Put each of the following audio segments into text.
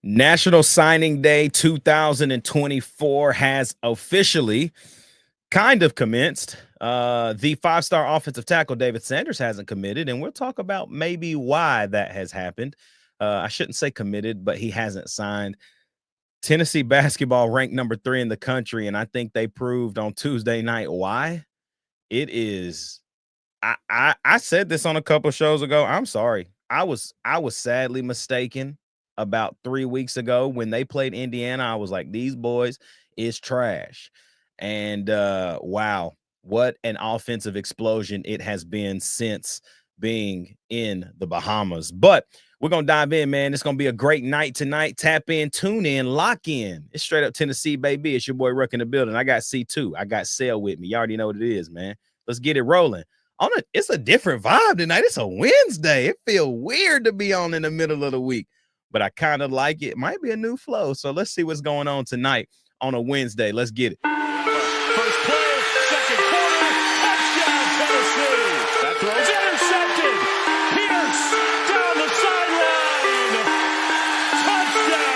National Signing Day 2024 has officially kind of commenced. The five-star offensive tackle David Sanders hasn't committed, and we'll talk about maybe why that has happened. I shouldn't say committed, but he hasn't signed. Tennessee basketball ranked number 3 in the country, and I think they proved on Tuesday night why. It is. I said this on a couple shows ago. I'm sorry. I was sadly mistaken about 3 weeks ago when they played Indiana. I was like, these boys is trash. And wow, what an offensive explosion it has been since being in the Bahamas. But we're gonna dive in, man. It's gonna be a great night tonight. Tap in, tune in, lock in. It's straight up Tennessee, baby. It's your boy Ruck in the building. I got C2. I got Sale with me. You already know what it is, man. Let's get it rolling. It's a different vibe tonight. It's a Wednesday. It feels weird to be on in the middle of the week, but I kind of like it. It might be a new flow. So let's see what's going on tonight on a Wednesday. Let's get it. First play, second quarter, touchdown Tennessee. That throw's intercepted. Pierce down the sideline. Touchdown.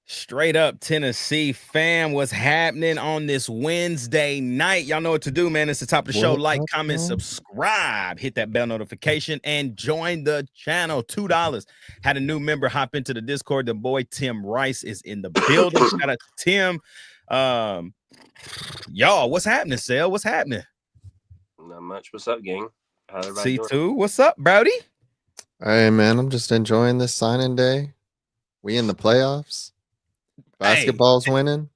Straight up Tennessee fam, what's happening on this Wednesday night? Y'all know what to do, man. It's the top of the show. Like, comment, subscribe, hit that bell notification, and join the channel. $2. Had a new member hop into the Discord. The boy Tim Rice is in the building. Shout out to Tim. Y'all, what's happening, Sale? What's happening? Not much. What's up, gang? How's everybody C2, doing? what's up, Brody? Hey, man, I'm just enjoying this signing day. We in the playoffs. Basketball's winning.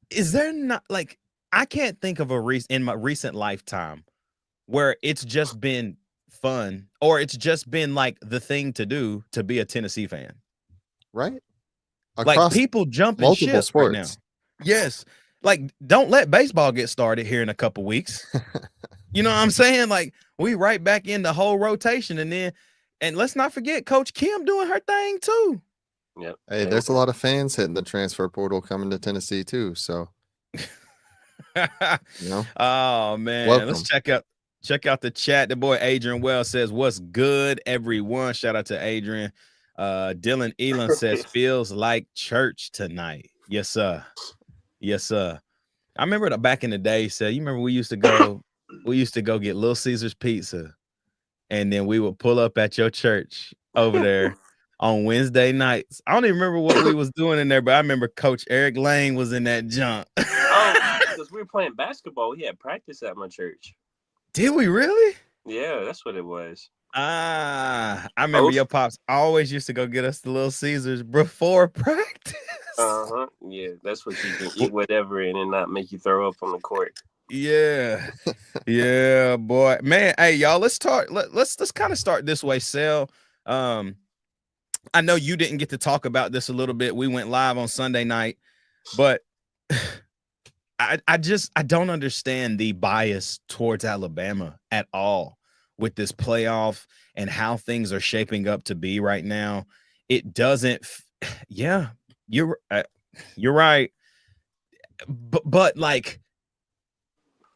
Is there not, like, I can't think of in my recent lifetime where it's just been fun or it's just been like the thing to do to be a Tennessee fan, right? Across like people jumping multiple ship right now. Yes, like don't let baseball get started here in a couple weeks. You know what I'm saying? Like we right back in the whole rotation, and let's not forget Coach Kim doing her thing too. Yep. Hey, there's a lot of fans hitting the transfer portal coming to Tennessee too. So, Oh man, welcome. Let's check out the chat. The boy Adrian Wells says, "What's good, everyone?" Shout out to Adrian. Dylan Elon says, "Feels like church tonight." Yes, sir. Yes, sir. I remember back in the day. You remember we used to go get Little Caesar's pizza, and then we would pull up at your church over there. On Wednesday nights. I don't even remember what we was doing in there, but I remember Coach Eric Lane was in that junk. Oh, because we were playing basketball. We had practice at my church. Did we really? Yeah, that's what it was. I remember your pops always used to go get us the Little Caesars before practice. Uh-huh. Yeah, that's what you can eat whatever and then not make you throw up on the court. Yeah. Yeah, boy. Man, hey, y'all, let's talk. Let's kind of start this way, Sel. I know you didn't get to talk about this a little bit. We went live on Sunday night, but I don't understand the bias towards Alabama at all with this playoff and how things are shaping up to be right now. It doesn't. Yeah, you're right. But like,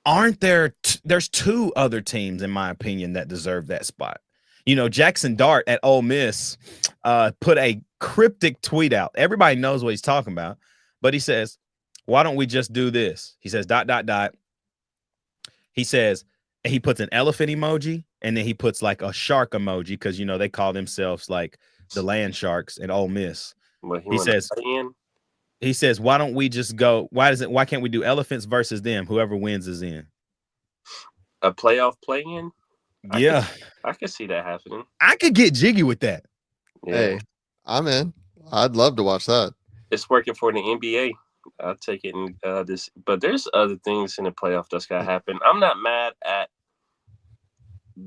aren't there's 2 other teams, in my opinion, that deserve that spot. You know, Jackson Dart at Ole Miss put a cryptic tweet out. Everybody knows what he's talking about, but he says, why don't we just do this? He says, ... He says, he puts an elephant emoji, and then he puts like a shark emoji because, you know, they call themselves like the land sharks at Ole Miss. He says, why don't we just go? Why can't we do elephants versus them? Whoever wins is in. A playoff play-in? Yeah. I could see that happening. I could get jiggy with that. Yeah. Hey, I'm in. I'd love to watch that. It's working for the NBA. I'll take it in this. But there's other things in the playoff that's got to happen. I'm not mad at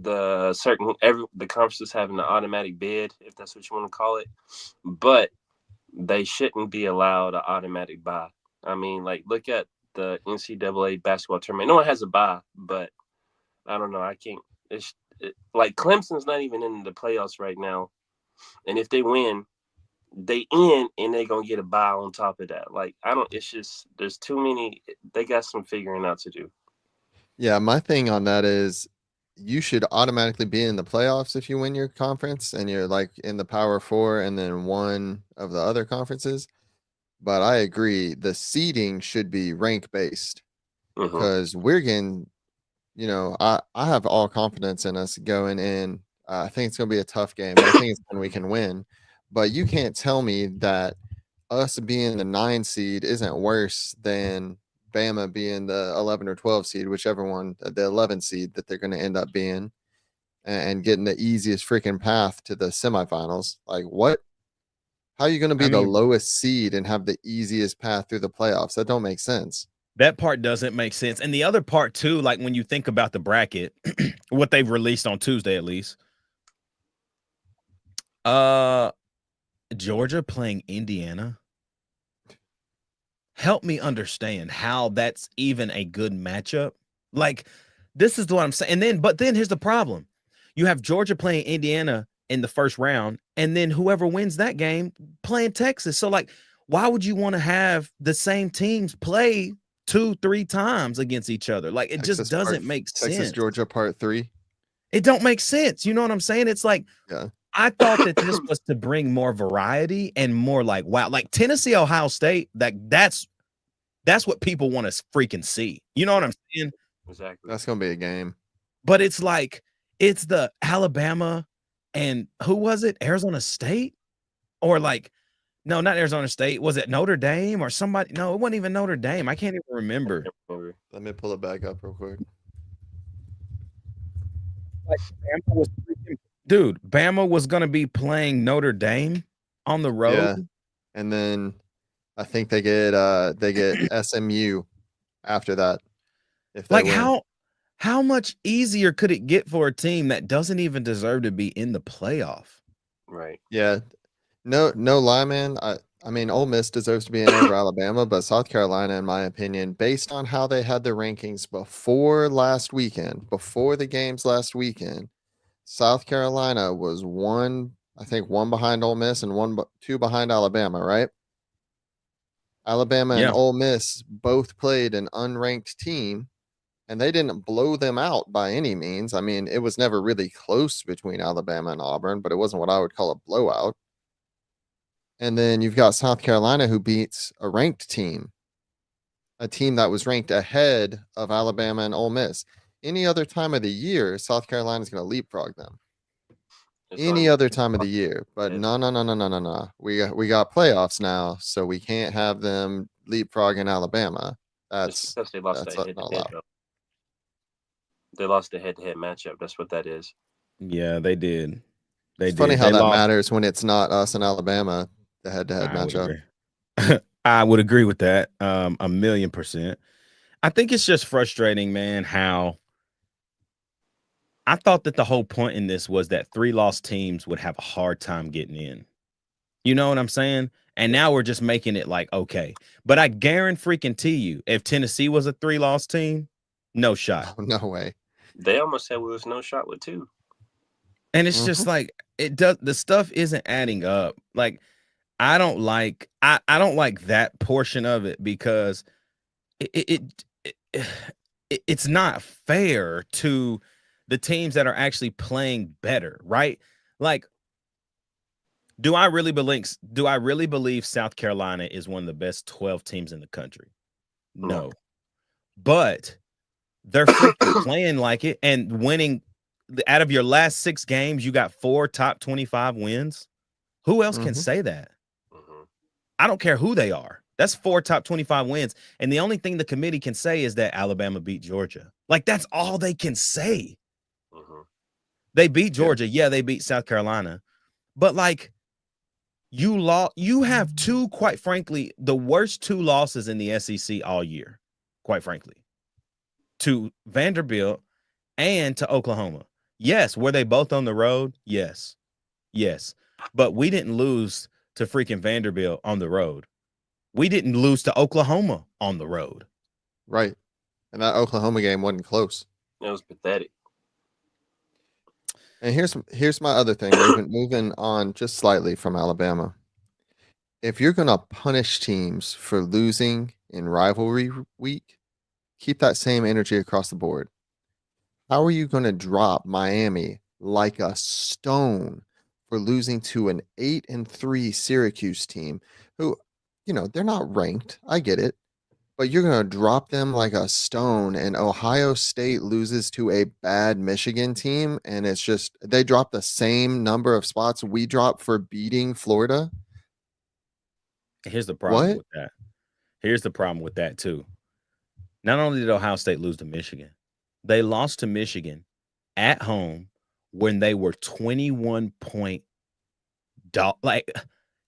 the conferences having an automatic bid, if that's what you want to call it, but they shouldn't be allowed an automatic bye. I mean, like, look at the NCAA basketball tournament. No one has a bye, but I don't know. I can't. Like Clemson's not even in the playoffs right now, and if they win, they in and they're gonna get a bye on top of that. Like, I don't. It's just there's too many. They got some figuring out to do. Yeah, my thing on that is you should automatically be in the playoffs if you win your conference and you're like in the Power Four and then one of the other conferences. But I agree, the seeding should be rank based Mm-hmm. because we're getting, I have all confidence in us going in. I think it's going to be a tough game, but I think it's one we can win. But you can't tell me that us being the 9 seed isn't worse than Bama being the 11 or 12 seed, whichever one, the 11 seed that they're going to end up being, and getting the easiest freaking path to the semifinals. Like, what? How are you going to be the lowest seed and have the easiest path through the playoffs? That don't make sense. That part doesn't make sense. And the other part too, like when you think about the bracket, what they've released on Tuesday at least. Georgia playing Indiana. Help me understand how that's even a good matchup. Like, this is what I'm saying. But then here's the problem. You have Georgia playing Indiana in the first round, and then whoever wins that game playing Texas. So, like, why would you want to have the same teams play 2-3 times against each other? Like, it just doesn't make sense. Texas, Georgia, part 3. It don't make sense. You know what I'm saying? It's like, yeah. I thought that this was to bring more variety and more like, wow, like Tennessee, Ohio State, that's what people want to freaking see. You know what I'm saying? Exactly. That's going to be a game. But it's like, it's the Alabama and who was it? Arizona State? Or like, no, not Arizona State. Was it Notre Dame or somebody? No, it wasn't even Notre Dame. I can't even remember. Let me pull it back up real quick. Like, Bama was going to be playing Notre Dame on the road. Yeah. And then I think they get SMU after that. If they win. How much easier could it get for a team that doesn't even deserve to be in the playoff? Right. Yeah. No lie, man. I mean, Ole Miss deserves to be in over Alabama, but South Carolina, in my opinion, based on how they had their rankings before the games last weekend, South Carolina was one behind Ole Miss and 2 behind Alabama, right? Alabama and Ole Miss both played an unranked team, and they didn't blow them out by any means. I mean, it was never really close between Alabama and Auburn, but it wasn't what I would call a blowout. And then you've got South Carolina who beats a ranked team, a team that was ranked ahead of Alabama and Ole Miss. Any other time of the year, South Carolina is going to leapfrog them. Any other time of the year, but no. We got playoffs now, so we can't have them leapfrogging Alabama. That's they lost that head-to-head. They lost the head-to-head matchup. That's what that is. Yeah, they did. It's funny how that matters when it's not us and Alabama, the head-to-head matchup. I would agree with that 1,000,000%. I think it's just frustrating, man, how I thought that the whole point in this was that 3-loss teams would have a hard time getting in. You know what I'm saying? And now we're just making it like, okay. But I guarantee you, if Tennessee was a 3-loss team, no shot. Oh, no way. They almost said we was no shot with 2. And it's just like, the stuff isn't adding up. Like, I don't like that portion of it because it's not fair to the teams that are actually playing better, right? Like, do I really believe South Carolina is one of the best 12 teams in the country? No. But they're freaking playing like it and winning. Out of your last 6 games, you got 4 top 25 wins. Who else can say that? I don't care who they are. That's 4 top 25 wins. And the only thing the committee can say is that Alabama beat Georgia. Like, that's all they can say. They beat Georgia. Yeah, they beat South Carolina. But, like, you have 2, quite frankly, the worst 2 losses in the SEC all year, quite frankly, to Vanderbilt and to Oklahoma. Yes. Were they both on the road? Yes. Yes. But we didn't lose to freaking Vanderbilt on the road. We didn't lose to Oklahoma on the road. Right. And that Oklahoma game wasn't close. It was pathetic. And here's my other thing, moving on just slightly from Alabama. If you're gonna punish teams for losing in rivalry week, keep that same energy across the board. How are you gonna drop Miami like a stone for losing to an 8-3 Syracuse team who, they're not ranked. I get it. But you're going to drop them like a stone, and Ohio State loses to a bad Michigan team, and it's just they drop the same number of spots we dropped for beating Florida. Here's the problem What? with that. Here's the problem with that, too. Not only did Ohio State lose to Michigan, they lost to Michigan at home when they were 21-point like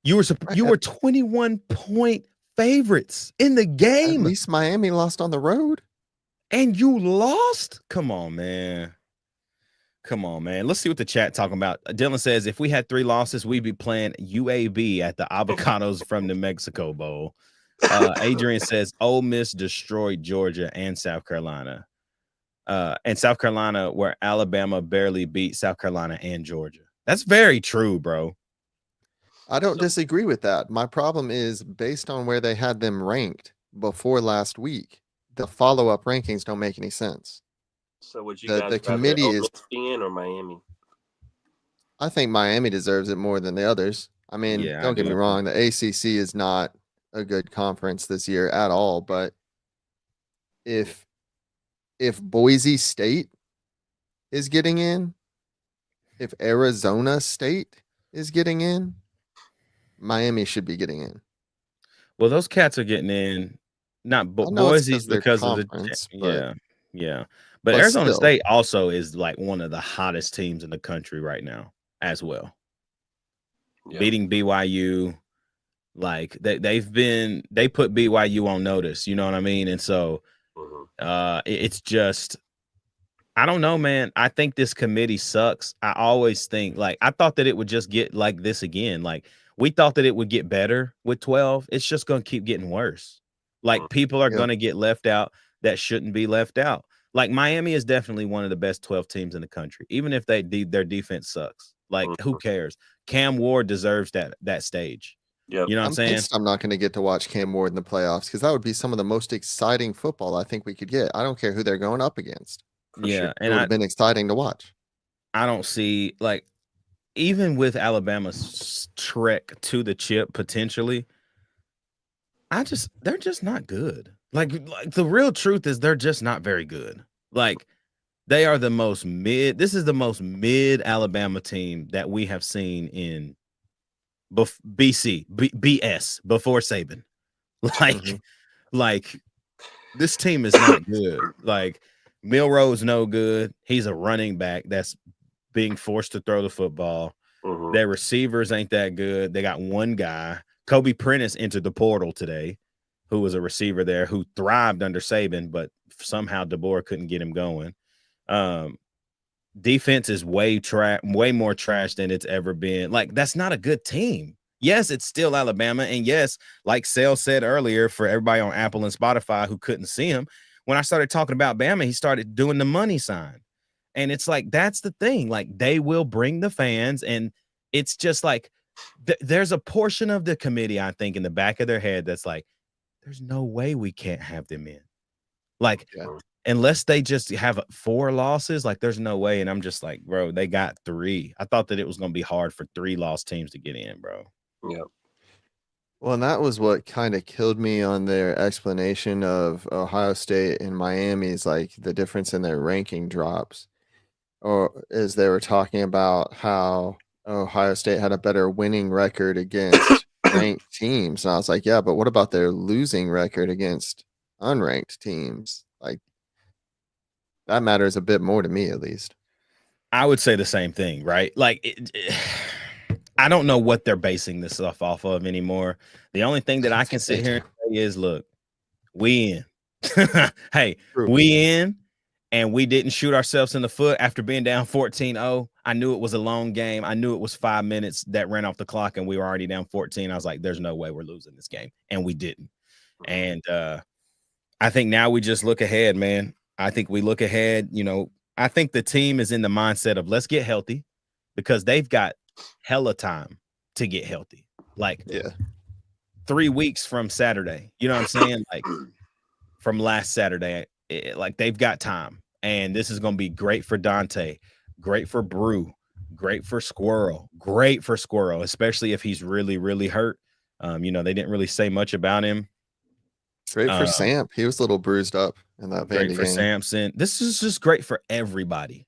you were 21-point favorites in the game. At least Miami lost on the road. And you lost? Come on, man. Come on, man. Let's see what the chat talking about. Dylan says, if we had 3 losses, we'd be playing UAB at the Avocados from New Mexico Bowl. Adrian says, Ole Miss destroyed Georgia and South Carolina. And South Carolina, where Alabama barely beat South Carolina and Georgia. That's very true, bro. I don't disagree with that. My problem is based on where they had them ranked before last week. The follow-up rankings don't make any sense. So would you The guys committee rather is- Ole Miss be in or Miami? I think Miami deserves it more than the others. I mean, Yeah, I don't get me do. wrong. The ACC is not a good conference this year at all. But if Boise State is getting in, if Arizona State is getting in, Miami should be getting in. Well, those cats are getting in. Not I know it's Boise's 'cause they're because of the conference, but- yeah. But but Arizona still. State also is like one of the hottest teams in the country right now as well. Yeah. Beating BYU, like they put BYU on notice, you know what I mean? And so it's just I don't know, man. I think this committee sucks. I always think like I thought that it would just get like this again. Like we thought that it would get better with 12. It's just going to keep getting worse. Like people are Yep. going to get left out that shouldn't be left out. Like Miami is definitely one of the best 12 teams in the country, even if their defense sucks. Like who cares? Cam Ward deserves that stage. Yep. You know what I'm saying? pissed I'm not going to get to watch Cam Ward in the playoffs because that would be some of the most exciting football I think we could get. I don't care who they're going up against. For Yeah, sure. It and would have been exciting to watch. I don't see like even with Alabama's trek to the chip potentially, they're just not good. Like the real truth is they're just not very good. Like they are the most mid. This is the most mid Alabama team that we have seen in BS before Saban. Like this team is not good. Like Milroe's no good. He's a running back that's being forced to throw the football. Their receivers ain't that good. They got one guy. Kobe Prentice entered the portal today, who was a receiver there who thrived under Saban, but somehow DeBoer couldn't get him going. Defense is way more trash than it's ever been. Like, that's not a good team. Yes, it's still Alabama. And yes, like Sale said earlier, for everybody on Apple and Spotify who couldn't see him, when I started talking about Bama, he started doing the money sign. And it's like, that's the thing. Like, they will bring the fans. And it's just like, there's a portion of the committee, I think, in the back of their head that's like, there's no way we can't have them in. Like, unless they just have 4 losses, like, there's no way. And I'm just like, bro, they got 3. I thought that it was going to be hard for 3 lost teams to get in, bro. Yeah. Well, and that was what kind of killed me on their explanation of Ohio State and Miami's, like, the difference in their ranking drops. Or as they were talking about how Ohio State had a better winning record against ranked teams. And I was like, yeah, but what about their losing record against unranked teams? Like, that matters a bit more to me, at least. I would say the same thing, right? Like, I don't know what they're basing this stuff off of anymore. The only thing that I can sit here and say is, look, we in. Hey, True. we in. and we didn't shoot ourselves in the foot after being down 14-0. I knew it was a long game. I knew it was 5 minutes that ran off the clock and we were already down 14. I was like, there's no way we're losing this game. And we didn't. And I think now we just look ahead, man. I think we look ahead. You know, I think the team is in the mindset of let's get healthy because they've got hella time to get healthy. Like 3 weeks from Saturday. You know what I'm saying? Like from last Saturday, like they've got time. And this is going to be great for Dante, great for Brew, great for Squirrel, especially if he's really, really hurt. You know, they didn't really say much about him. Great for Sam. He was a little bruised up in that Vandy Great for game. Samson. This is just great for everybody.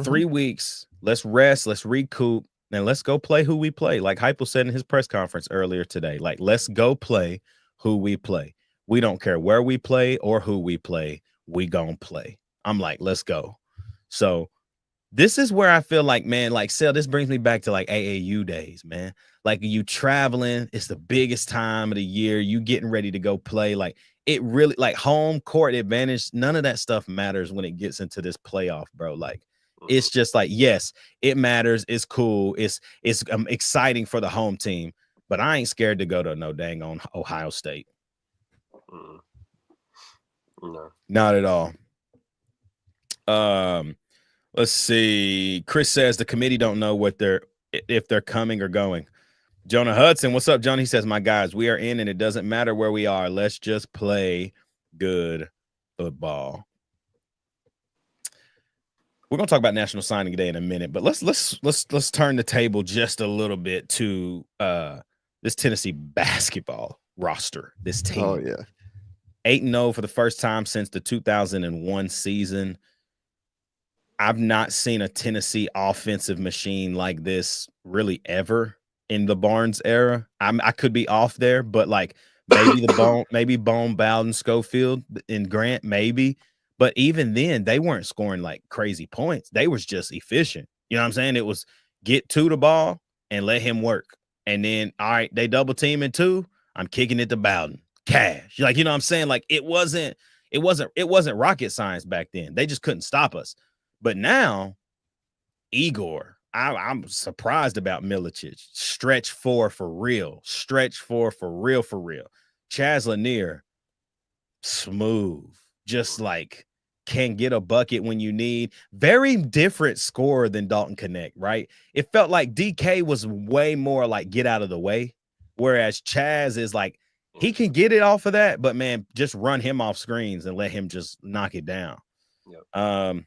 3 weeks. Let's rest. Let's recoup. And let's go play who we play. Like Heupel said in his press conference earlier today, like, let's go play who we play. We don't care where we play or who we play. We gonna play. I'm like, let's go. So this is where I feel like, man, like, Sel, this brings me back to like AAU days, man. Like you traveling, it's the biggest time of the year. You getting ready to go play. Like it really, like home court advantage. None of that stuff matters when it gets into this playoff, bro. Like it's just like, yes, it matters. It's cool. It's exciting for the home team, but I ain't scared to go to no dang on Ohio State. No, not at all. Let's see. Chris says the committee don't know if they're coming or going. Jonah Hudson, what's up, John? He says, my guys, we are in and it doesn't matter where we are. Let's just play good football. We're going to talk about National Signing Day in a minute, but let's turn the table just a little bit to this Tennessee basketball roster, this team. Oh, yeah. 8-0 for the first time since the 2001 season. I've not seen a Tennessee offensive machine like this really ever in the Barnes era. I could be off there, but like maybe Bone, Bowden, Schofield, and Grant, maybe. But even then, they weren't scoring like crazy points. They was just efficient. You know what I'm saying? It was get to the ball and let him work. And then, all right, they double team in 2. I'm kicking it to Bowden. Cash. Like, you know what I'm saying? Like it wasn't rocket science back then. They just couldn't stop us. But now, Igor, I'm surprised about Milicic. Stretch 4 for real. Chaz Lanier, smooth. Just like can get a bucket when you need. Very different scorer than Dalton Connect, right? It felt like DK was way more like get out of the way, whereas Chaz is like, he can get it off of that, but man, just run him off screens and let him just knock it down. Yep.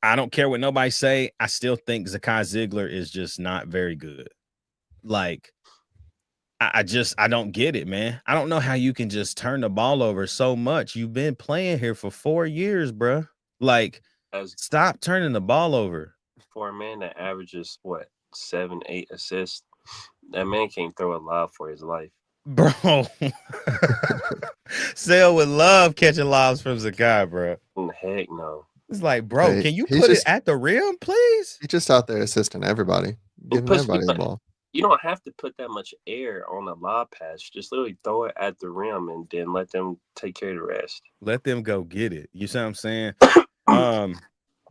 I don't care what nobody say. I still think Zakai Ziegler is just not very good. Like, I don't get it, man. I don't know how you can just turn the ball over so much. You've been playing here for 4 years, bro. Like, stop turning the ball over. For a man that averages, 7, 8 assists, that man can't throw a lob for his life. Bro. Sale would love catching lobs from Zakai, bro. Heck no. It's like, bro, can you put it at the rim, please? He's just out there assisting everybody, giving everybody the ball. You don't have to put that much air on a lob pass. Just literally throw it at the rim and then let them take care of the rest. Let them go get it. You see what I'm saying?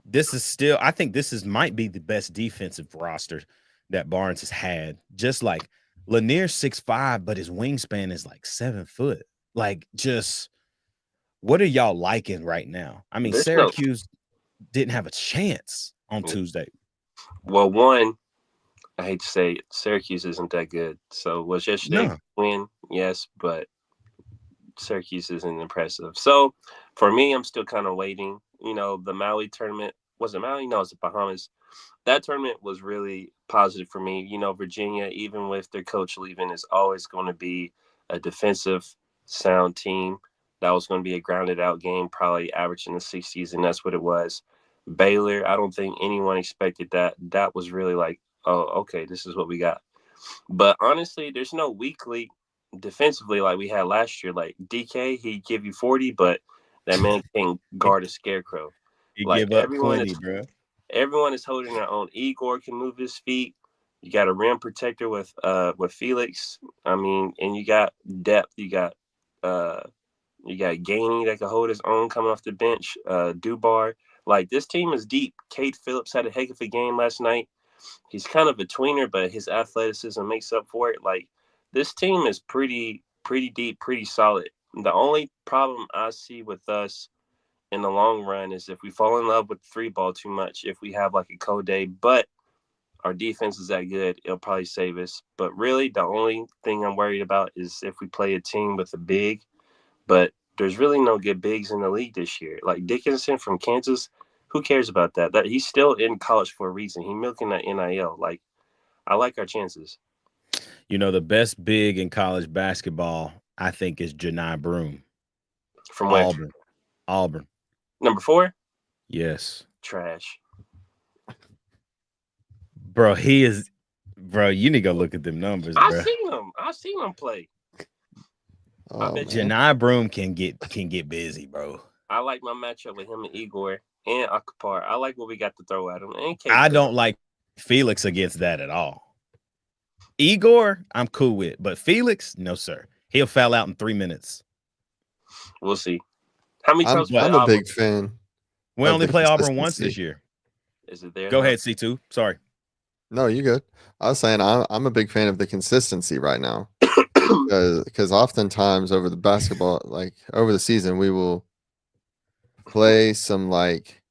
This is still, I think this might be the best defensive roster that Barnes has had. Just like Lanier's 6'5", but his wingspan is like 7 foot. Like, just what are y'all liking right now? I mean, Syracuse didn't have a chance on Tuesday. Well, one, I hate to say it, Syracuse isn't that good. So was yesterday win? Yes, but Syracuse isn't impressive. So for me, I'm still kind of waiting. You know, the Maui tournament, was it Maui? No, it's the Bahamas. That tournament was really positive for me. You know, Virginia, even with their coach leaving, is always going to be a defensive sound team. That was going to be a grounded out game, probably averaging the 60s, and that's what it was. Baylor, I don't think anyone expected that. That was really like, oh, okay, this is what we got. But honestly, there's no weak link defensively like we had last year. Like DK, he'd give you 40, but that man can guard a scarecrow. He like give up plenty, bro. Everyone is holding their own. Igor can move his feet. You got a rim protector with Felix. I mean, and you got depth. You got You got Gainey that can hold his own coming off the bench. Dubar. Like, this team is deep. Cade Phillips had a heck of a game last night. He's kind of a tweener, but his athleticism makes up for it. Like, this team is pretty deep, pretty solid. The only problem I see with us in the long run is if we fall in love with the three ball too much, if we have like a cold day, but our defense is that good, it'll probably save us. But really, the only thing I'm worried about is if we play a team with a big, but there's really no good bigs in the league this year. Like Dickinson from Kansas, who cares about that? That he's still in college for a reason. He's milking that NIL. Like, I like our chances. You know, the best big in college basketball, I think, is Janai Broome. From where? Auburn. Number 4? Yes. Trash. Bro, he is. Bro, you need to go look at them numbers, bro. I've seen him play. Oh, Janai Broome can get busy, bro. I like my matchup with him and Igor and Akapar. I like what we got to throw at him. And I don't like Felix against that at all. Igor, I'm cool with, but Felix, no sir. He'll foul out in 3 minutes. We'll see. How many times? I'm a big fan. We only play Auburn once this year. Is it there? Go ahead, C2. Sorry. No, you good. I was saying I'm a big fan of the consistency right now. Because oftentimes over the basketball, like over the season, we will play some like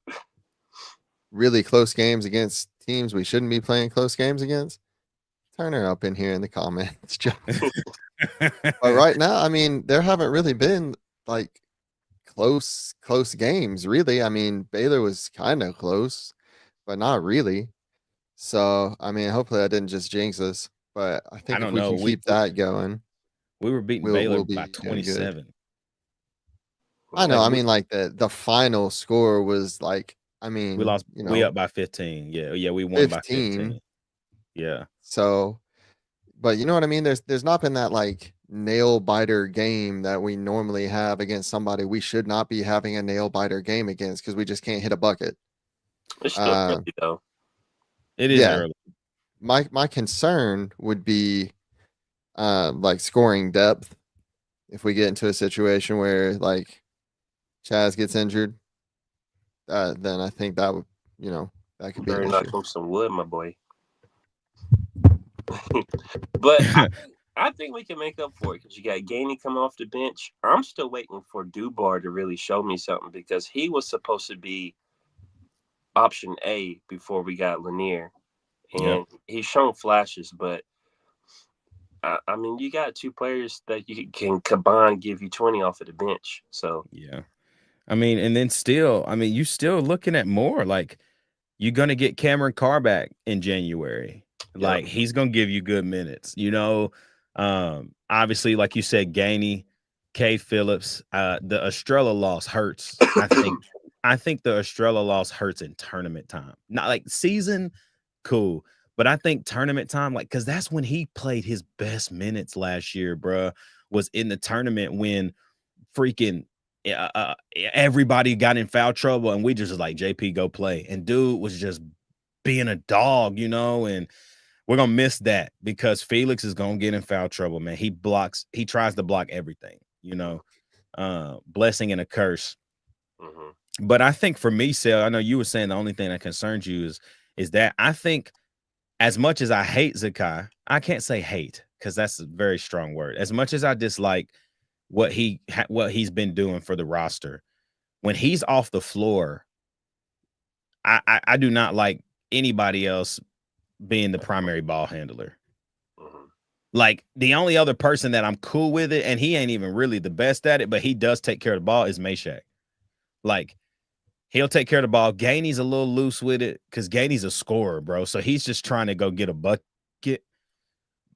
really close games against teams we shouldn't be playing close games against. Turn her up in here in the comments. But right now, I mean, there haven't really been like close games, really. I mean, Baylor was kind of close, but not really. So, I mean, hopefully I didn't just jinx us, but I think if we can keep that going, we were beating Baylor by 27. I know. I mean, like the final score was like, I mean, we lost. You know, we up by 15. Yeah, we won 15. By 15. Yeah. So, but you know what I mean? There's not been that like nail biter game that we normally have against somebody we should not be having a nail biter game against because we just can't hit a bucket. It's still early, though. It is early. My concern would be like scoring depth. If we get into a situation where like Chaz gets injured, then I think that would, you know, that could be an issue. Knock him some wood, my boy. But I think we can make up for it because you got Gainey coming off the bench. I'm still waiting for Dubar to really show me something because he was supposed to be option A before we got Lanier. And he's shown flashes, but I mean, you got 2 players that you can combine give you 20 off of the bench. So yeah, I mean, and then still, I mean, you still looking at more. Like you're gonna get Cameron Carr back in January. Like he's gonna give you good minutes. You know, obviously, like you said, Gainey, Cade Phillips, the Estrella loss hurts. I think the Estrella loss hurts in tournament time. Not like season. Cool. But I think tournament time, like, because that's when he played his best minutes last year, bruh, was in the tournament when freaking everybody got in foul trouble and we just was like, JP, go play. And dude was just being a dog, you know, and we're going to miss that because Felix is going to get in foul trouble, man. He tries to block everything, you know, blessing and a curse. Mm-hmm. But I think for me, Sel, I know you were saying the only thing that concerns you is that I think as much as I hate Zakai, I can't say hate because that's a very strong word. As much as I dislike what he's been doing for the roster, when he's off the floor, I do not like anybody else being the primary ball handler. Mm-hmm. Like the only other person that I'm cool with it, and he ain't even really the best at it, but he does take care of the ball is Meshack. Like, he'll take care of the ball. Gainey's a little loose with it because Gainey's a scorer, bro. So he's just trying to go get a bucket.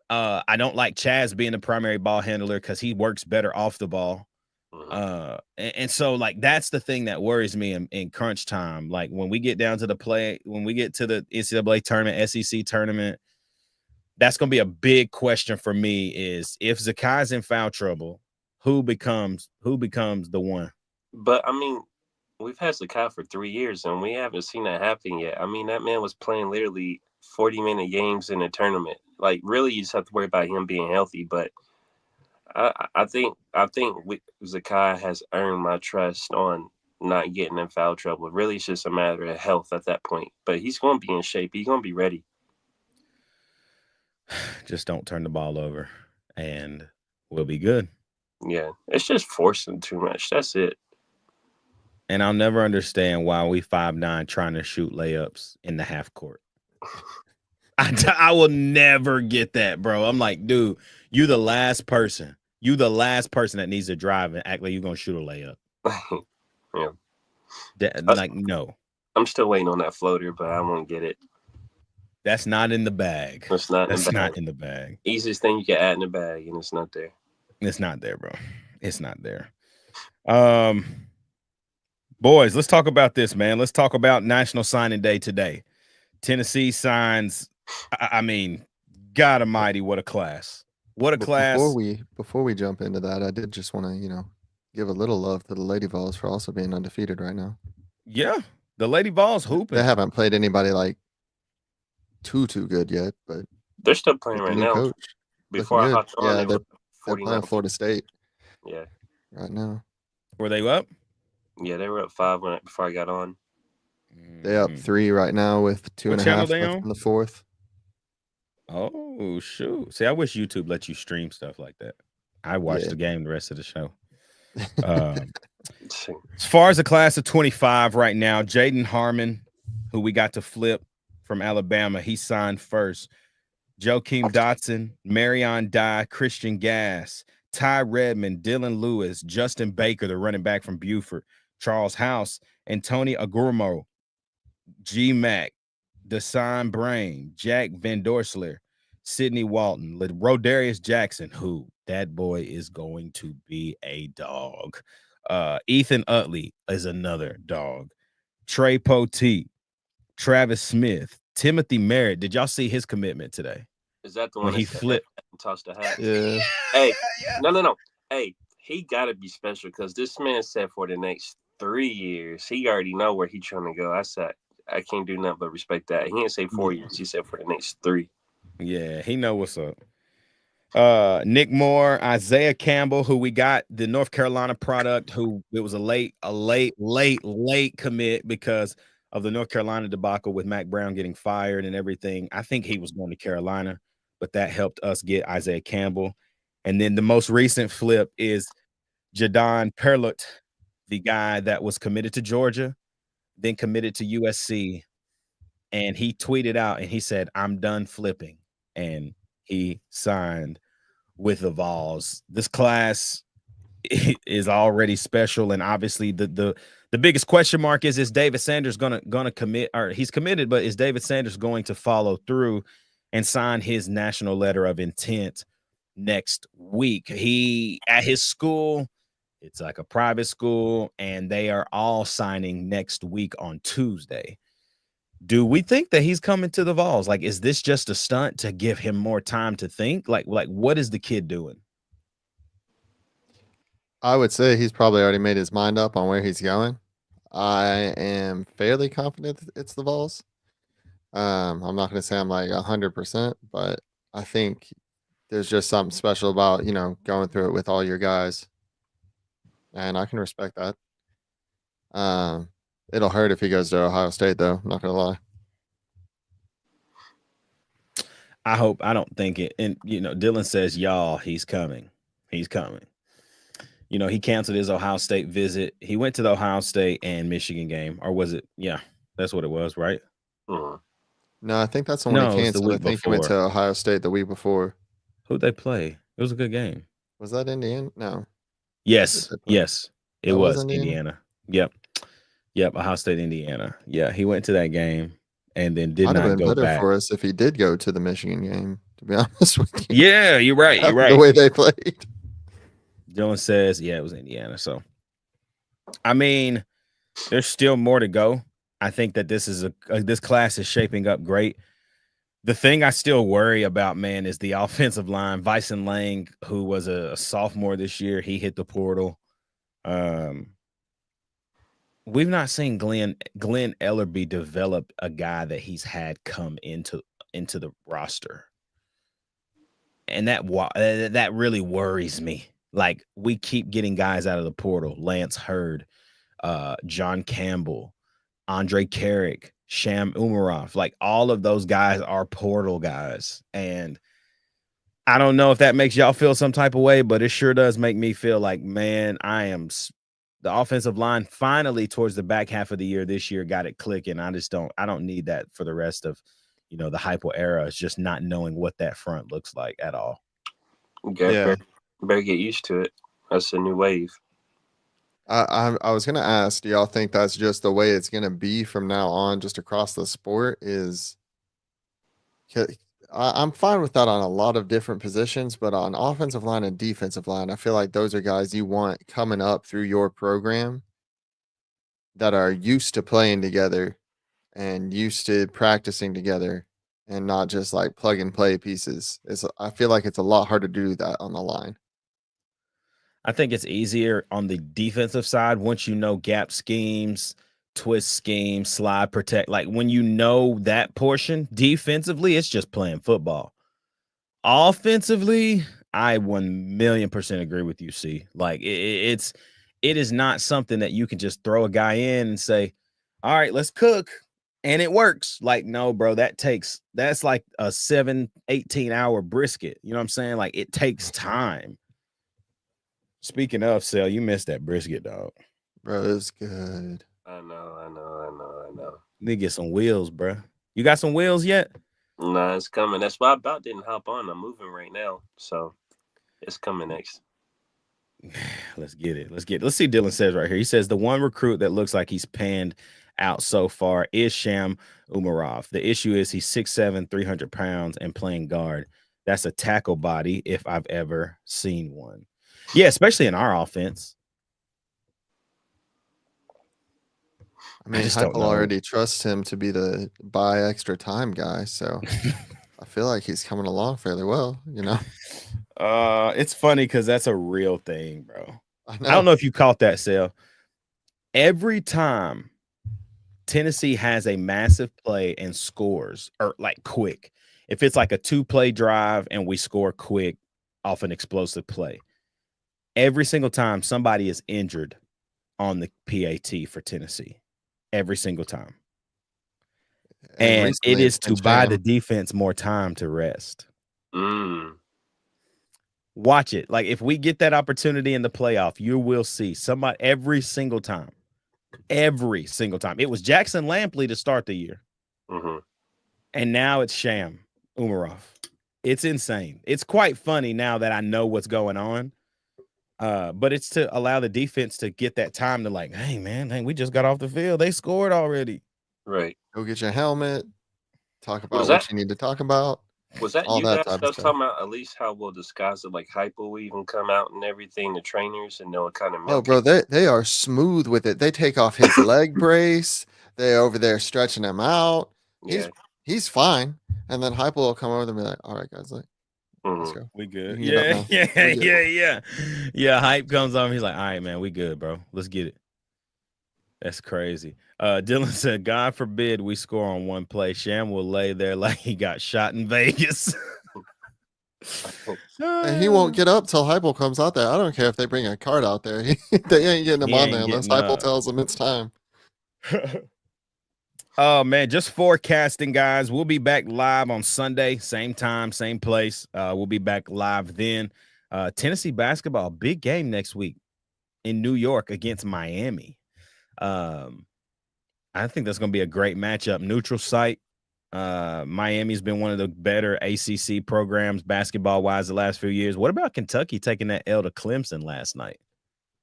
I don't like Chaz being the primary ball handler because he works better off the ball. And so, like, that's the thing that worries me in crunch time. Like, when we get down to when we get to the NCAA tournament, SEC tournament, that's going to be a big question for me is if Zakai's in foul trouble, who becomes the one? But, I mean, we've had Zakai for 3 years, and we haven't seen that happen yet. I mean, that man was playing literally 40-minute games in a tournament. Like, really, you just have to worry about him being healthy. But I think Zakai has earned my trust on not getting in foul trouble. Really, it's just a matter of health at that point. But he's going to be in shape. He's going to be ready. Just don't turn the ball over, and we'll be good. Yeah, it's just forcing too much. That's it. And I'll never understand why we 5'9" trying to shoot layups in the half court. I will never get that, bro. I'm like, dude, you the last person. You the last person that needs to drive and act like you're gonna shoot a layup. Yeah. Like, no. I'm still waiting on that floater, but I won't get it. That's not in the bag. It's not in That's the bag. not in the bag. Easiest thing you can add in the bag, and it's not there. It's not there, bro. It's not there. Boys, let's talk about this, man. Let's talk about National Signing Day today. Tennessee signs. I mean, God Almighty, what a class! What a class! Before we jump into that, I did just want to give a little love to the Lady Vols for also being undefeated right now. Yeah, the Lady Vols hooping. They haven't played anybody like too good yet, but they're still playing right now. Coach. Before I hopped on, they're playing Florida State. Yeah, right now. Were they up? Yeah, they were up 5 before I got on. They up 3 right now with 2.5 left in the fourth. Oh shoot! See, I wish YouTube let you stream stuff like that. I watched the game the rest of the show. As far as the class of 25 right now, Jaden Harmon, who we got to flip from Alabama, he signed first. Joakim Dotson, Marion Dye, Christian Gass, Ty Redmond, Dylan Lewis, Justin Baker, the running back from Buford, Charles House, and Tony Agurumo, G Mac, Desan Brain, Jack Van Dorsler, Sidney Walton, Rodarius Jackson, who that boy is going to be a dog. Ethan Utley is another dog. Trey Poteet, Travis Smith, Timothy Merritt. Did y'all see his commitment today? Is that the one when he flipped and tossed the hat? Yeah. Hey, no. Hey, he got to be special because this man said for the next 3 years, he already know where he's trying to go. I said, I can't do nothing but respect that. He didn't say 4 years. He said for the next 3. Yeah, he know what's up. Nick Moore, Isaiah Campbell, who we got the North Carolina product, who it was a late commit because of the North Carolina debacle with Mac Brown getting fired and everything. I think he was going to Carolina, but that helped us get Isaiah Campbell. And then the most recent flip is Jadon Perlot, the guy that was committed to Georgia, then committed to USC. And he tweeted out and he said, "I'm done flipping." And he signed with the Vols. This class is already special, and obviously the biggest question mark is David Sanders gonna commit, or he's committed, but is David Sanders going to follow through and sign his national letter of intent next week? He at his school, it's like a private school, and they are all signing next week on Tuesday. Do we think that he's coming to the Vols? Like, is this just a stunt to give him more time to think? Like what is the kid doing? I would say he's probably already made his mind up on where he's going. I am fairly confident it's the Vols. I'm not going to say I'm like 100%, but I think there's just something special about, going through it with all your guys. And I can respect that. It'll hurt if he goes to Ohio State, though. I'm not going to lie. I don't think it. And, Dylan says, y'all, he's coming. He's coming. He canceled his Ohio State visit. He went to the Ohio State and Michigan game. Or was it? Yeah, that's what it was, right? Mm. No, I think that's the one he canceled. I think he went to Ohio State the week before. Who'd they play? It was a good game. Was that Indiana? No. Yes. It was Indiana. Yep. Ohio State, Indiana. Yeah, he went to that game and then did not go back. Might have been better for us if he did go to the Michigan game, to be honest with you. Yeah, you're right. The way they played. Dylan says, yeah, it was Indiana. So, I mean, there's still more to go. I think that this class is shaping up great. The thing I still worry about, man, is the offensive line. Vyson Lang, who was a sophomore this year, he hit the portal. We've not seen Glenn Ellerby develop a guy that he's had come into the roster. And that really worries me. Like, we keep getting guys out of the portal. Lance Hurd, John Campbell, Andre Carrick, Sham Umarov. Like, all of those guys are portal guys. And I don't know if that makes y'all feel some type of way, but it sure does make me feel like, man, the offensive line finally towards the back half of the year this year got it clicking. I don't need that for the rest of, the Heupel era. It's just not knowing what that front looks like at all. Okay, better get used to it. That's a new wave. I was gonna ask, do y'all think that's just the way it's gonna be from now on, just across the sport? I'm fine with that on a lot of different positions, but on offensive line and defensive line, I feel like those are guys you want coming up through your program that are used to playing together and used to practicing together and not just like plug and play pieces. I feel like it's a lot harder to do that on the line. I think it's easier on the defensive side once you know gap schemes, twist schemes, slide protect. Like, when you know that portion, defensively, it's just playing football. Offensively, I 1,000,000% agree with you, C. Like, it is not something that you can just throw a guy in and say, all right, let's cook, and it works. Like, no, bro, that's like a 18-hour brisket. You know what I'm saying? Like, it takes time. Speaking of, Sel, you missed that brisket, dog. Bro, it's good. I know. Need to get some wheels, bro. You got some wheels yet? Nah, it's coming. That's why I about didn't hop on. I'm moving right now, so it's coming next. Let's get it. Let's see. Dylan says right here. He says the one recruit that looks like he's panned out so far is Sham Umarov. The issue is he's 6'7", 300 pounds and playing guard. That's a tackle body if I've ever seen one. Yeah, especially in our offense. I mean, Heupel already trusts him to be the buy extra time guy, so I feel like he's coming along fairly well, It's funny because that's a real thing, bro. I don't know if you caught that, Sal. Every time Tennessee has a massive play and scores, or like quick, if it's like a 2-play drive and we score quick off an explosive play, every single time somebody is injured on the PAT for Tennessee. Every single time. And it is to buy the defense more time to rest. Watch it. Like, if we get that opportunity in the playoff, you will see somebody every single time. Every single time. It was Jackson Lampley to start the year. Mm-hmm. And now it's Sham Umarov. It's insane. It's quite funny now that I know what's going on. But it's to allow the defense to get that time to, like, hey, man, we just got off the field. They scored already. Right. Go get your helmet. Talk about what you need to talk about. Was that all you guys that was talking about at least how we'll disguise it, like Heupel will even come out and everything, the trainers, and they'll kind of Oh, bro, they are smooth with it. They take off his leg brace. They're over there stretching him out. He's fine. And then Heupel will come over and be like, all right, guys, let's go. We good. Yeah. Hype comes on. He's like, all right, man, we good, bro. Let's get it. That's crazy. Dylan said, God forbid we score on one play. Sham will lay there like he got shot in Vegas. And he won't get up till Heupel comes out there. I don't care if they bring a card out there. They ain't getting him on there unless Heupel tells him it's time. Oh, man, just forecasting, guys. We'll be back live on Sunday, same time, same place. We'll be back live then. Tennessee basketball, big game next week in New York against Miami. I think that's going to be a great matchup. Neutral site. Miami's been one of the better ACC programs basketball-wise the last few years. What about Kentucky taking that L to Clemson last night?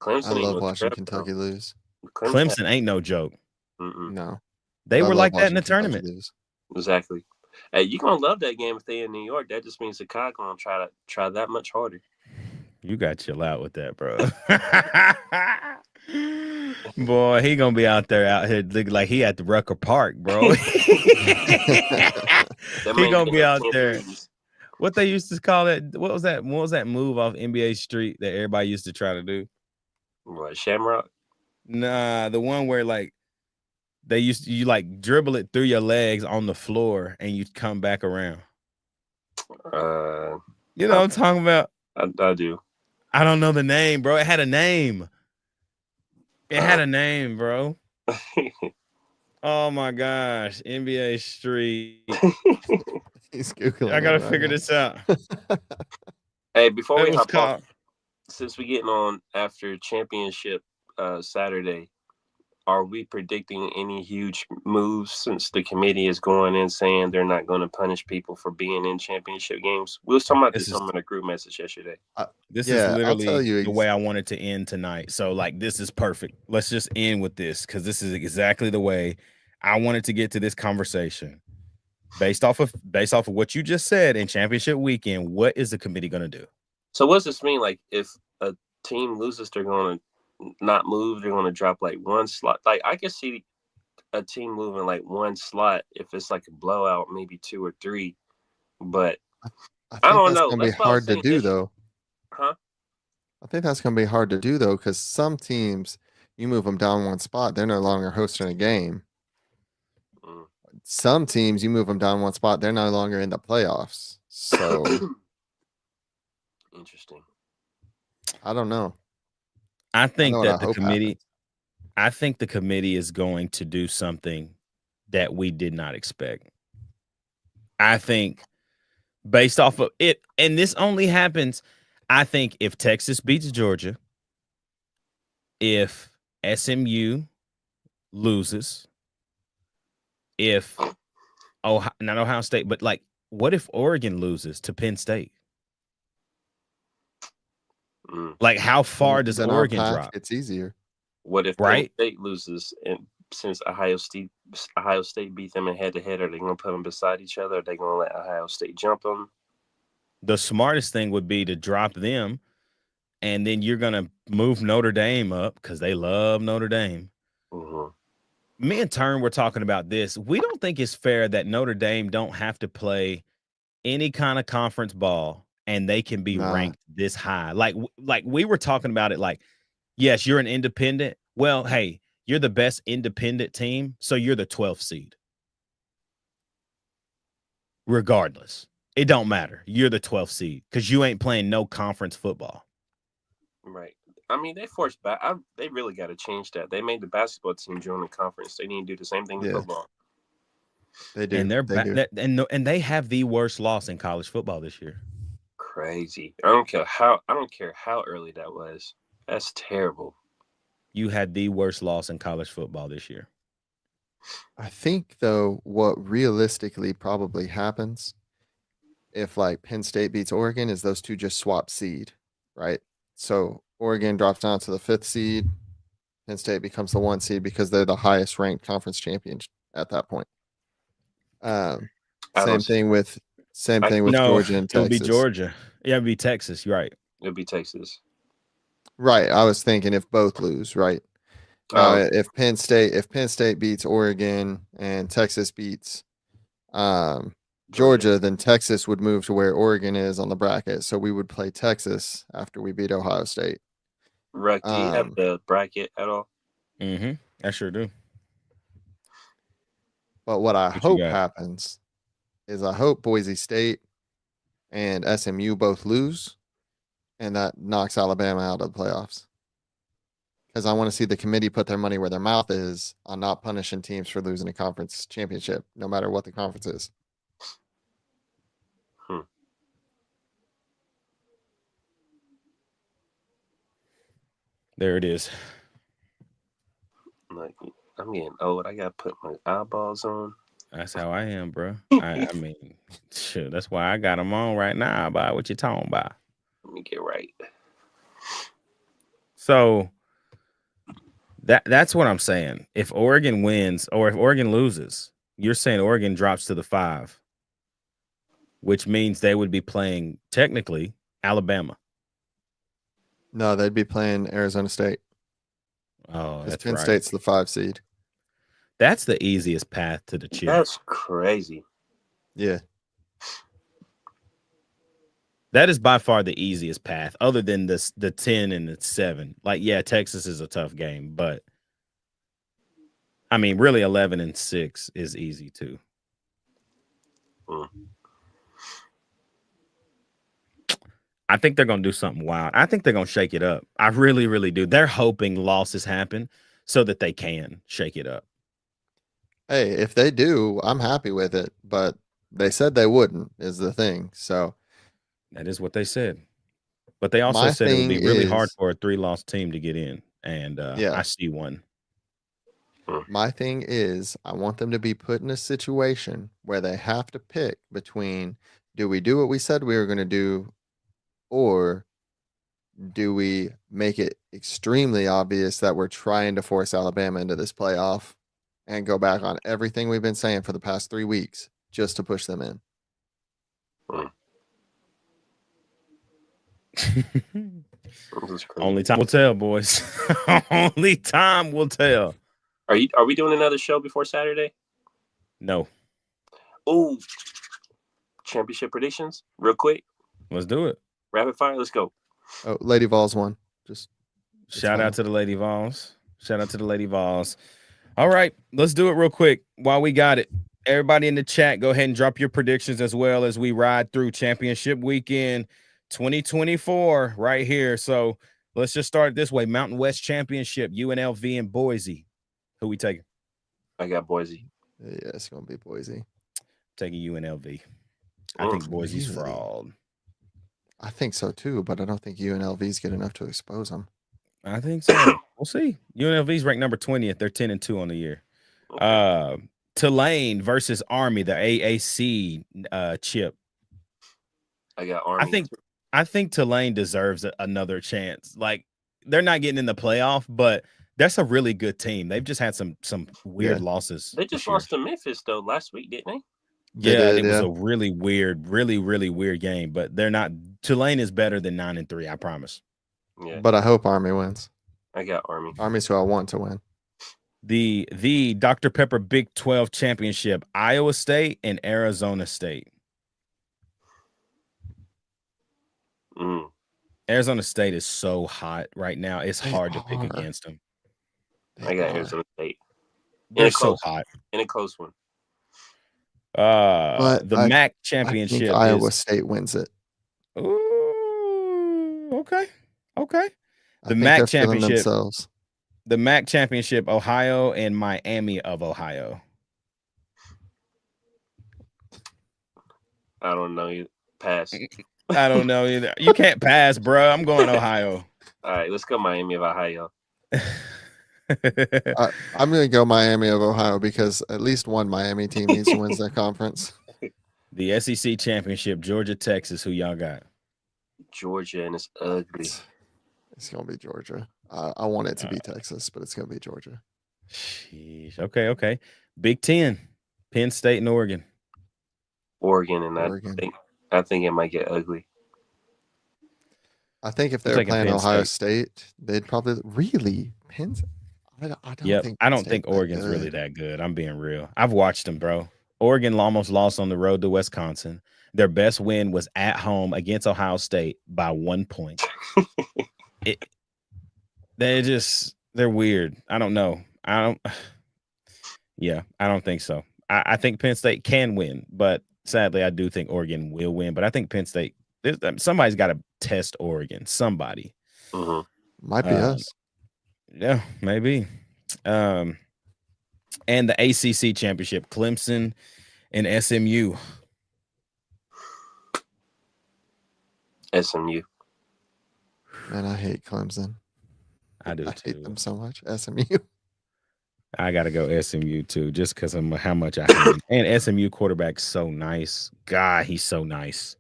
I love watching Kentucky lose. Clemson ain't no joke. No. They were like that in the tournament. Exactly. Hey, you're going to love that game if they're in New York. That just means Chicago going to try that much harder. You got to chill out with that, bro. Boy, he going to be out here looking like he at the Rucker Park, bro. He going to be out there. What they used to call it, what was that move off NBA Street that everybody used to try to do? What, Shamrock? Nah, the one where, like, you like dribble it through your legs on the floor and you come back around. You know what I'm talking about? I do. I don't know the name, bro. It had a name. It had a name, bro. Oh my gosh. NBA Street. He's Googling I it gotta right figure now. this out. Hey, before It we was hop off, called. since we're getting on after championship Saturday, are we predicting any huge moves since the committee is going in saying they're not going to punish people for being in championship games? We was talking about This this is on a group message yesterday. this is Yeah, I'll tell literally you the way I wanted to end tonight. So like this is perfect. Let's just end with this because this is exactly the way I wanted to get to this conversation. Based off of what you just said in championship weekend, what is the committee gonna do? So what does this mean? Like if a team loses, they're going to not move. They're going to drop like one slot. Like I can see a team moving like one slot if it's like a blowout, maybe 2 or 3. But I I think don't that's know. gonna be That's what I was hard to saying do yesterday. though. Huh? I think that's gonna be hard to do though, because some teams you move them down one spot, they're no longer hosting a game. Mm. Some teams you move them down one spot, they're no longer in the playoffs. So Interesting. I don't know. I I think know what I that the hope committee happens. I think the committee is going to do something that we did not expect. I think based off of it, and this only happens, I think if Texas beats Georgia, if SMU loses, if not Ohio State, but like, what if Oregon loses to Penn State? Mm. Like, how far does Then our Oregon path drop? gets easier. What if Penn Right? State loses and since Ohio State beat them in head to head, are they going to put them beside each other? Are they going to let Ohio State jump them? The smartest thing would be to drop them, and then you're gonna move Notre Dame up because they love Notre Dame. Mm-hmm. Me and Turn were talking about this. We don't think it's fair that Notre Dame don't have to play any kind of conference ball and they can be Nah. ranked this high. Like we were talking about it like, yes, you're an independent. Well, hey, you're the best independent team, so you're the 12th seed. Regardless. It don't matter. You're the 12th seed because you ain't playing no conference football. Right. I mean, they forced back. They really got to change that. They made the basketball team join the conference. They need to do the same thing in Yeah, football. they do. And they're They do. and they have the worst loss in college football this year. Crazy. I don't care how early that was. That's terrible. You had the worst loss in college football this year. I think though, what realistically probably happens if like Penn State beats Oregon is those two just swap seed, right? So Oregon drops down to the 5th seed. Penn State becomes the 1 seed because they're the highest ranked conference champion at that point. I Same don't. thing with No, Georgia and it would be Texas. Georgia. Yeah, it'd be Texas. You're right. It'd be Texas. Right. I was thinking if both lose, right? Now Oh, if Penn State beats Oregon and Texas beats Georgia, then Texas would move to where Oregon is on the bracket. So we would play Texas after we beat Ohio State. Ruck, do you have Um, the bracket at all? Mm-hmm. I sure do. but what I What you hope got? happens is I hope Boise State and SMU both lose, and that knocks Alabama out of the playoffs. Because I want to see the committee put their money where their mouth is on not punishing teams for losing a conference championship, no matter what the conference is. There it is. Like, I'm getting old. I gotta put my eyeballs on. That's how I am, bro. I mean, shit, that's why I got them on right now. About what you talking about? Let me get right. So that's what I'm saying. If Oregon wins or if Oregon loses, you're saying Oregon drops to the 5, which means they would be playing technically Alabama. No, they'd be playing Arizona State Oh, because that's Penn right. State's the 5 seed. That's the easiest path to the chip. That's crazy. Yeah. That is by far the easiest path, other than the 10 and the 7. Like, yeah, Texas is a tough game, but I mean, really 11 and 6 is easy too. Mm. I think they're going to do something wild. I think they're going to shake it up. I really, really do. They're hoping losses happen so that they can shake it up. Hey, if they do, I'm happy with it. But they said they wouldn't, is the thing. So that is what they said. But they also my said it would be thing really hard is, for a 3-loss team to get in. And yeah, I see one. my thing is, I want them to be put in a situation where they have to pick between, do we do what we said we were going to do, or do we make it extremely obvious that we're trying to force Alabama into this playoff and go back on everything we've been saying for the past 3 weeks just to push them in? Only time will tell, boys. Only time will tell. Are we doing another show before Saturday? No. Oh, championship predictions, real quick. Let's do it. Rapid fire. Let's go. Oh, Lady Vols won. Just shout out to the Lady Vols. Shout out to the Lady Vols. All right, let's do it real quick while we got it. Everybody in the chat, go ahead and drop your predictions as well as we ride through championship weekend 2024 right here. So let's just start this way. Mountain West Championship, UNLV and Boise. Who we taking? I got Boise. Yeah, it's going to be Boise. Taking UNLV. I think Boise's fraud. I think so too, but I don't think UNLV's good enough to expose them. I think so. We'll see. UNLV's ranked number 20th. They're 10-2 on the year. Okay. Tulane versus Army, the AAC chip. I got Army. I think Tulane deserves another chance. Like, they're not getting in the playoff, but that's a really good team. They've just had some weird losses. They just lost to Memphis though last week, didn't they? Yeah, it was a really weird, really, really weird game. But they're not. Tulane is better than 9-3. I promise. Yeah. But I hope Army wins. I got Army. Army's who I want to win. The Dr. Pepper Big 12 Championship, Iowa State and Arizona State. Arizona State is so hot right now. It's hard to pick against them. I got Arizona State. They're so hot. In a close one. The MAC Championship. I think Iowa State wins it. Ooh, okay. The MAC Championship. The MAC Championship, Ohio and Miami of Ohio. I don't know. You pass. I don't know either. You can't pass, bro. I'm going Ohio. All right, let's go Miami of Ohio. I'm going to go Miami of Ohio because at least one Miami team needs to win their conference. The SEC Championship, Georgia, Texas. Who y'all got? Georgia, and it's ugly. It's going to be Georgia. I want it to be Texas, but it's going to be Georgia. Sheesh. Okay. Big Ten, Penn State and Oregon. Oregon. I think it might get ugly. I think if they were playing Ohio State, they'd probably really Penn. I don't think Oregon's really that good. I'm being real. I've watched them, bro. Oregon almost lost on the road to Wisconsin. Their best win was at home against Ohio State by 1 point. They're weird. I don't know. I don't think so. I think Penn State can win, but sadly, I do think Oregon will win. But I think Penn State, somebody's got to test Oregon. Somebody. Might be us. Yeah, maybe. And the ACC Championship, Clemson and SMU. SMU. Man, I hate Clemson. I do too. I hate them so much. SMU. I gotta go SMU too, just because of how much I hate him. And SMU quarterback's so nice. God, he's so nice.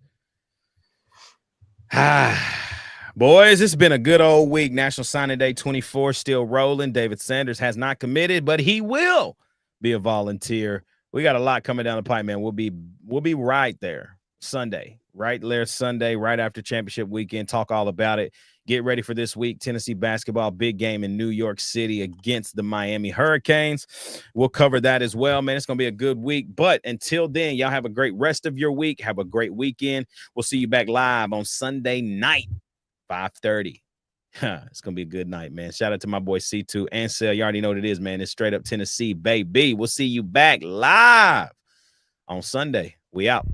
Boys, it's been a good old week. National Signing Day 24 still rolling. David Sanders has not committed, but he will be a volunteer. We got a lot coming down the pipe, man. We'll be right there Sunday, right after championship weekend. Talk all about it. Get ready for this week. Tennessee basketball, big game in New York City against the Miami Hurricanes. We'll cover that as well, man. It's going to be a good week. But until then, y'all have a great rest of your week. Have a great weekend. We'll see you back live on Sunday night, 5:30. It's going to be a good night, man. Shout out to my boy C2 and Sale. You already know what it is, man. It's straight up Tennessee, baby. We'll see you back live on Sunday. We out.